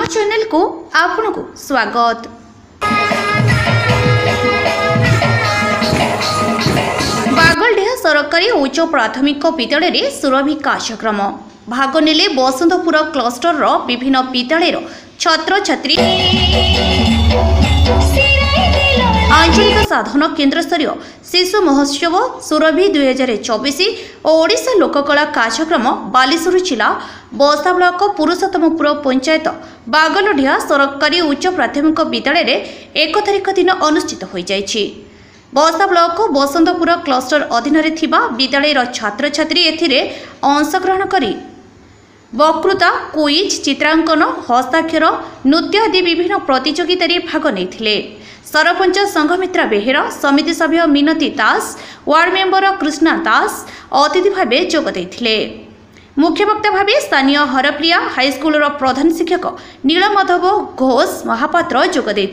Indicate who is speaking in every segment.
Speaker 1: Channel को आपनको स्वागत। बागलडिहा सरकारी उच्च प्राथमिक विद्यालय रे सुरभि कार्यक्रम भाग नेले बसंतपुर क्लस्टर विभिन्न विद्यालय छात्र छात्री आंचलिक साधन केन्द्र स्तरीय शिशु महोत्सव सुरभि 2024 और ओडिशा लोककला कार्यक्रम बालेश्वर जिला बसा ब्लॉक पुरुषोत्तमपुर पंचायत बागलडिहा सरकारी उच्च प्राथमिक विद्यालय रे 1 तारिख दिन अनुष्ठित हो जायछि। बसा ब्लॉक बसंतपुर क्लस्टर अधीन थिबा विद्यालय छात्र छात्री एथिरे अंशग्रहण करी वक्तृता क्विज चित्रांकन हस्ताक्षर नृत्य आदि विभिन्न प्रतियोगिता भाग नहीं। सरपंच संघमित्रा बेहेरा समिति सभ्य मिनती दास वार्ड मेंबर कृष्णा दास अतिथि भाव जोगदे। मुख्य वक्ता भाव स्थानीय हरप्रिया हाईस्कूल प्रधान शिक्षक नीलमाधव घोष महापात्र जोगदे।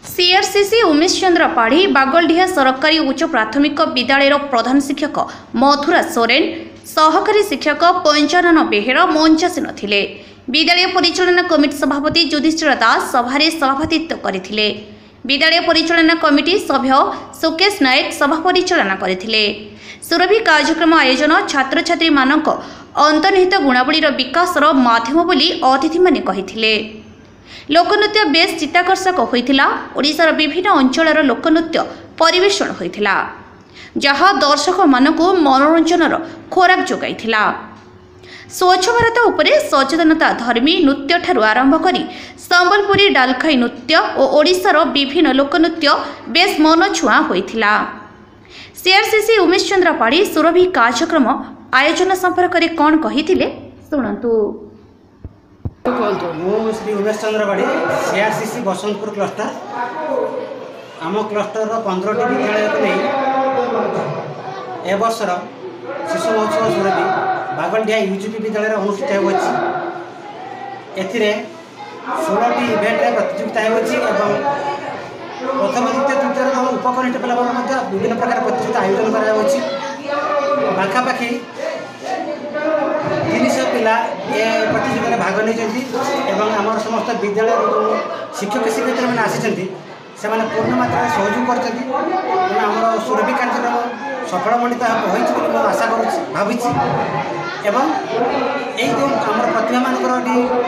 Speaker 1: सीआरसीसी उमेश चंद्र पाढ़ी बागलडिहा सरकारी उच्च प्राथमिक विद्यालय प्रधान शिक्षक मथुरा सोरेन सहकारी शिक्षक पंचानन बेहेरा मंचासीन थिले। विद्यालय परिचालना कमिटी सभापति युधिष्ठिर दास सभारे सभापतित्व करथिले। विद्यालय परिचालना कमिटी सभ्य सुकेश नायक सभा परिचालना करथिले। सुरभि कार्यक्रम आयोजन छात्र छात्री मानक अंतर्निहित गुणावलीर विकासर माध्यम बोली अतिथि माने कहिथिले। लोकनृत्य बेस चित्ताकर्षक होइथिला। ओडिशार विभिन्न अंचलर लोकनृत्य परिवेषण होइथिला जहाँ दर्शक मानकु मनोरंजनर खोराक जोगाइथिला। स्वच्छ भारत उपरे सचेतनता धर्मी नृत्य ठारू आरंभ करी संबलपुरी डालखाई नृत्य और ओडिशार विभिन्न लोकनृत्य बेस मनछुआ होइथिला। सीआरसीसी उमेश चंद्र पाढ़ी सुरभि कार्यक्रम आयोजन संपर्क में कौन कहिथिले सुनंतु।
Speaker 2: श्री उमेश चंद्र पाढ़ी सीआरसीसी बसंतपुर क्लस्टर आम क्लस्टर 15टी विद्यालय को नहीं ए वर्षर शिशु महोत्सव सुरभि बागलडिहा यूजीपी विद्यालय अनुष्ठित होछि। एथिरे 16टी इवेंट प्रतियोगिता होछि एवं प्रथम द्वितीय तृतीय उपकनिष्ठ पिला विभिन्न प्रकार प्रतियोगिता आयोजन करा होछि। पाखापाखि 300 पिला ए प्रतियोगिता भाग नहीं एवं आम समस्त विद्यालय शिक्षक शिक्षयित्री मैंने आसी से पूर्ण मात्रा सहयोग कर आम सुरभि कार्यक्रम सफल मंडित हो आशा कर भावी एवं यही जो आम प्रतिभा मानक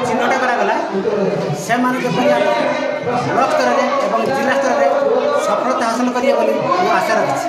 Speaker 2: चिन्हटा करागला से ब्लॉक स्तर में जिला स्तर में सफलता हासिल करेंगे आशा रखी।